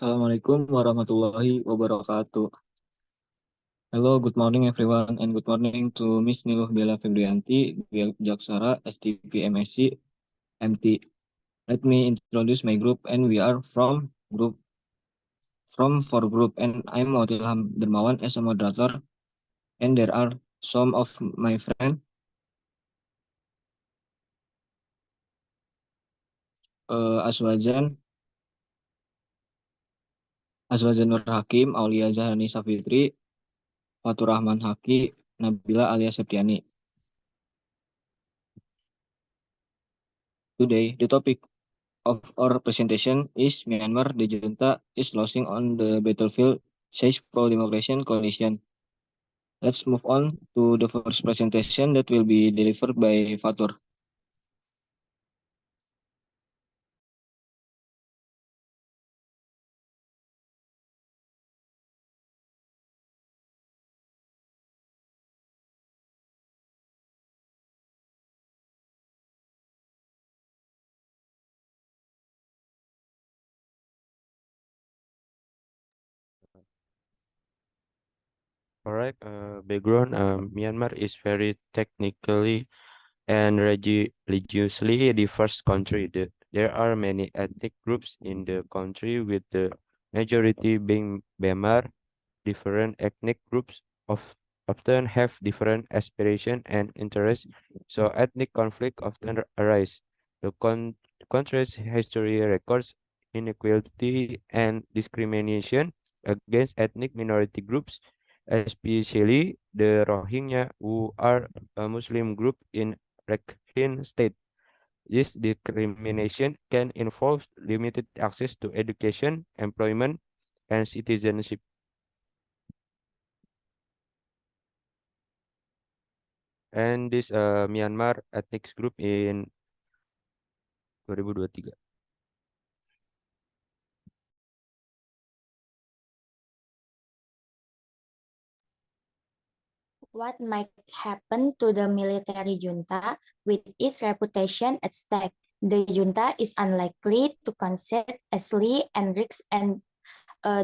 Assalamualaikum warahmatullahi wabarakatuh. Hello, good morning everyone, and good morning to Miss Niluh Bella Febrianti, Jaksara, STP MSc, MT. Let me introduce my group, and we are from four group, and I'm Muhammad Dermawan as a moderator, and there are some of my friends, Aswajan, Nur Hakim, Aulia Zahrani Safitri, Fatur Rahman Haki, Nabila Alia Septiani. Today, the topic of our presentation is Myanmar, the junta is losing on the battlefield, says pro-democracy coalition. Let's move on to the first presentation that will be delivered by Fatur. Background, Myanmar is very technically and religiously diverse country. There are many ethnic groups in the country, with the majority being Bamar. Different ethnic groups often have different aspirations and interests, so ethnic conflict often arise. The country's history records inequality and discrimination against ethnic minority groups, especially the Rohingya, who are a Muslim group in Rakhine State. This discrimination can involve limited access to education, employment, and citizenship. And this Myanmar ethnic group in 2023. What might happen to the military junta with its reputation at stake? The junta is unlikely to concede easily and risks a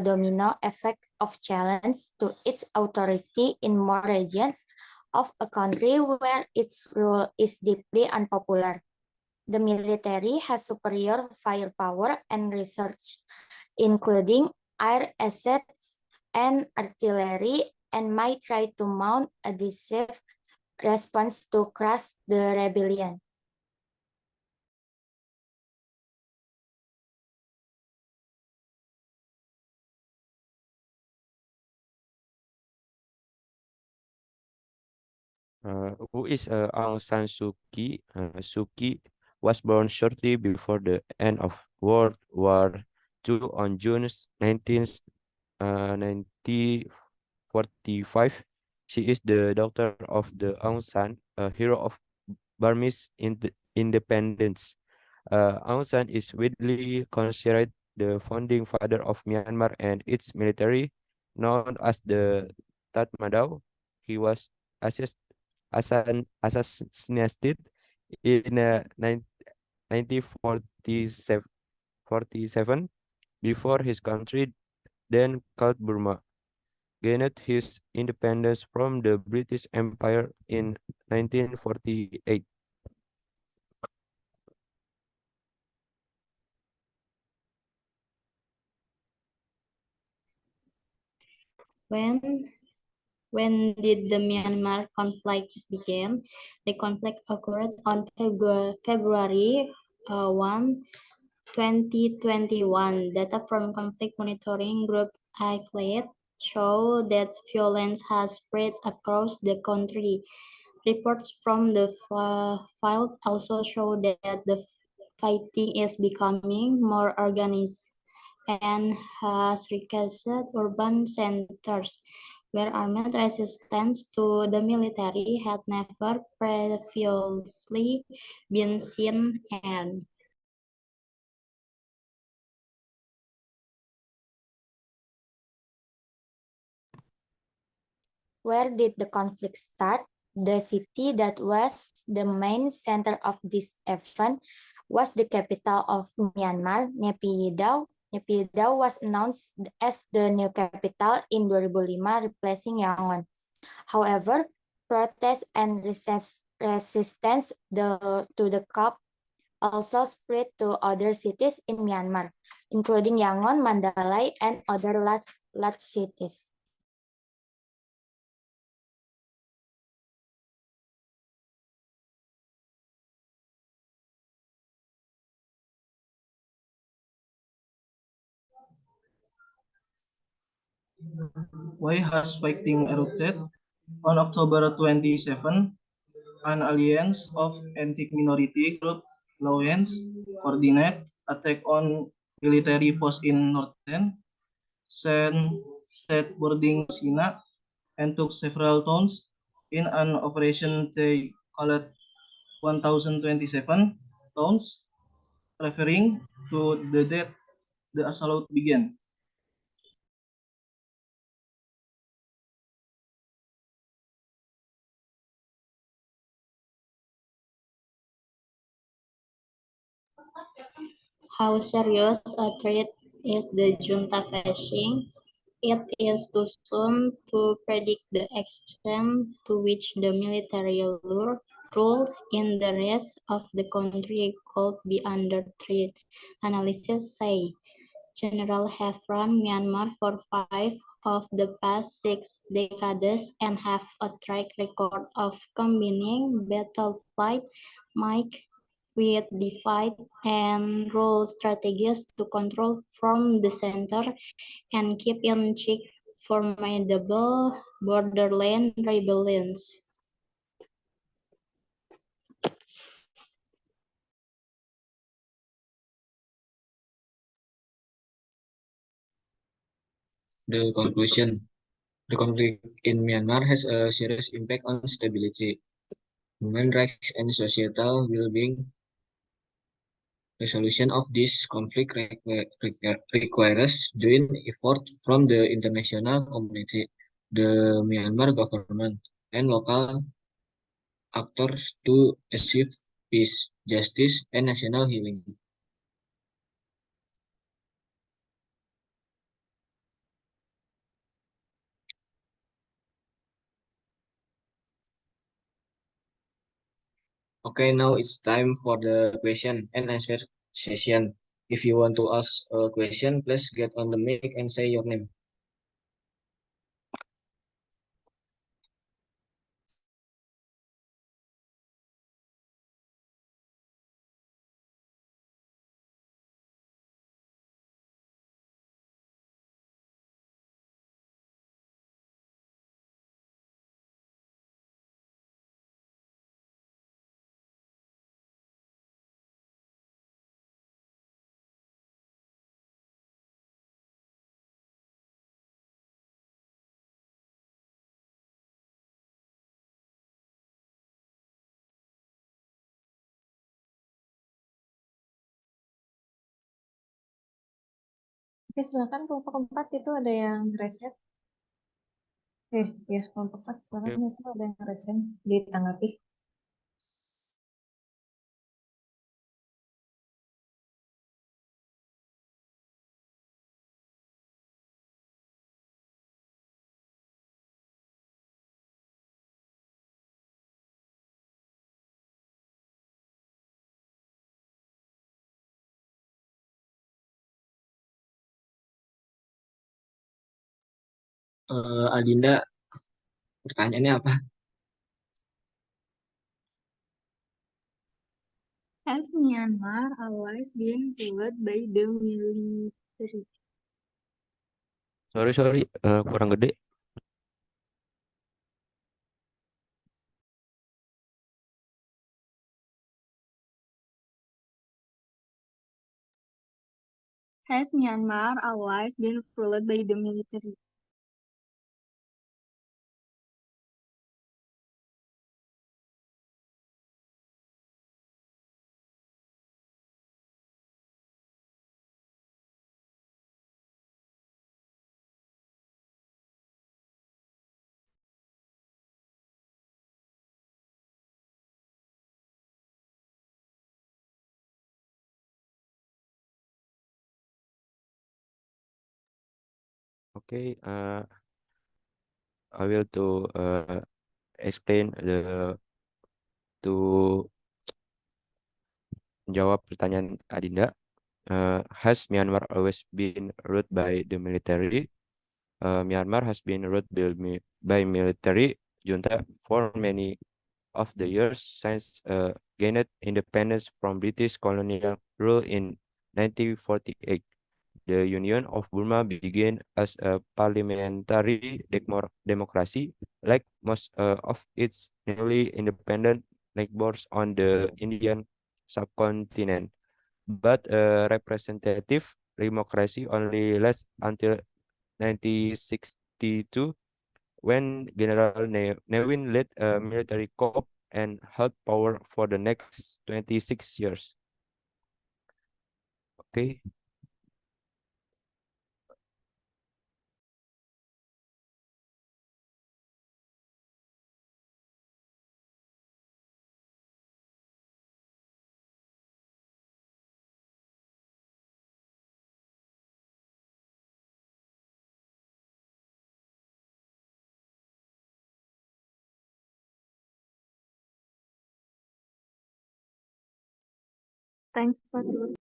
domino effect of challenge to its authority in more regions of a country where its rule is deeply unpopular. The military has superior firepower and research, including air assets and artillery, and might try to mount a decisive response to crush the rebellion. Who is Aung San Suu Kyi? Suu Kyi was born shortly before the end of World War II on June 19th, 1945. She is the daughter of the Aung San, a hero of Burmese independence. Aung San is widely considered the founding father of Myanmar and its military, known as the Tatmadaw. He was assassinated in 1947 before his country, then called Burma, gained his independence from the British Empire in 1948. When did the Myanmar conflict begin? The conflict occurred on February 1, 2021. Data from conflict monitoring group ICLED show that violence has spread across the country. Reports from the field also show that the fighting is becoming more organized and has reached urban centers, where armed resistance to the military had never previously been seen. And Where did the conflict start? The city that was the main center of this event was the capital of Myanmar, Naypyidaw. Naypyidaw was announced as the new capital in 2005, replacing Yangon. However, protests and resistance to the coup also spread to other cities in Myanmar, including Yangon, Mandalay, and other large cities. Why has fighting erupted? On October 27, an alliance of ethnic minority group launched coordinated attack on military posts in northern state bordering China and took several towns in an operation they called 1027 towns, referring to the date the assault began. How serious a threat is the junta facing? It is too soon to predict the extent to which the military rule in the rest of the country could be under threat. Analysts say General have run Myanmar for 5 of the past 6 decades and have a track record of combining battlefield might with divide and rule strategies to control from the center and keep in check formidable borderland rebellions. The conclusion. The conflict in Myanmar has a serious impact on stability, human rights, and societal well-being. Resolution of this conflict requires joint effort from the international community, the Myanmar government, and local actors to achieve peace, justice, and national healing. Okay, now it's time for the question and answer session. If you want to ask a question, please get on the mic and say your name. Oke, silakan kelompok 4 itu ada yang reset. Ya, kelompok 4 silakan itu ada yang reset ditanggapi. Adinda, pertanyaannya apa? Has Myanmar always been ruled by the military? Sorry, kurang gede. Has Myanmar always been ruled by the military? Okay, I will to explain to jawab pertanyaan Adinda. Has Myanmar always been ruled by the military? Myanmar has been ruled by military junta for many of the years since gained independence from British colonial rule in 1948. The Union of Burma began as a parliamentary democracy, like most of its newly independent neighbors on the Indian subcontinent. But representative democracy only lasts until 1962, when General Nevin led a military coup and held power for the next 26 years. Okay. Thanks, Fatul.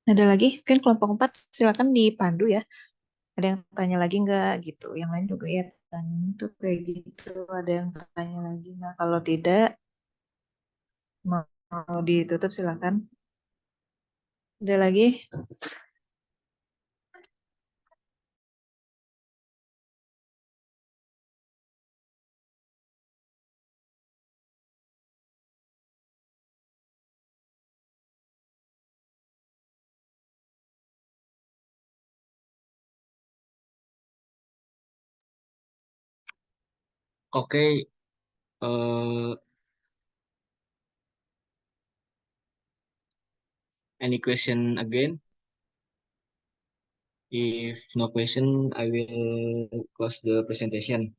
Ada lagi? Mungkin kelompok 4 silakan dipandu ya. Ada yang tanya lagi nggak gitu. Yang lain juga ya tanya tuh kayak gitu. Ada yang tanya lagi nggak? Kalau tidak, mau ditutup silakan. Ada lagi? Oke, uh, any question again? If no question, I will close the presentation.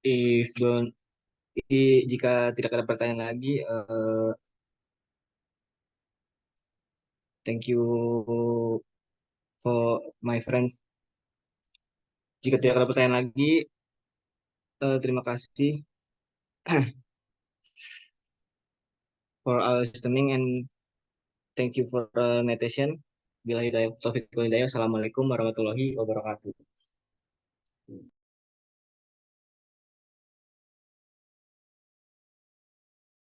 If don't, jika tidak ada pertanyaan lagi, thank you for my friends. Jika tidak ada pertanyaan lagi, terima kasih for our listening and thank you for attention. Bila hidayah, Taufik wal hidayah. Assalamualaikum warahmatullahi wabarakatuh.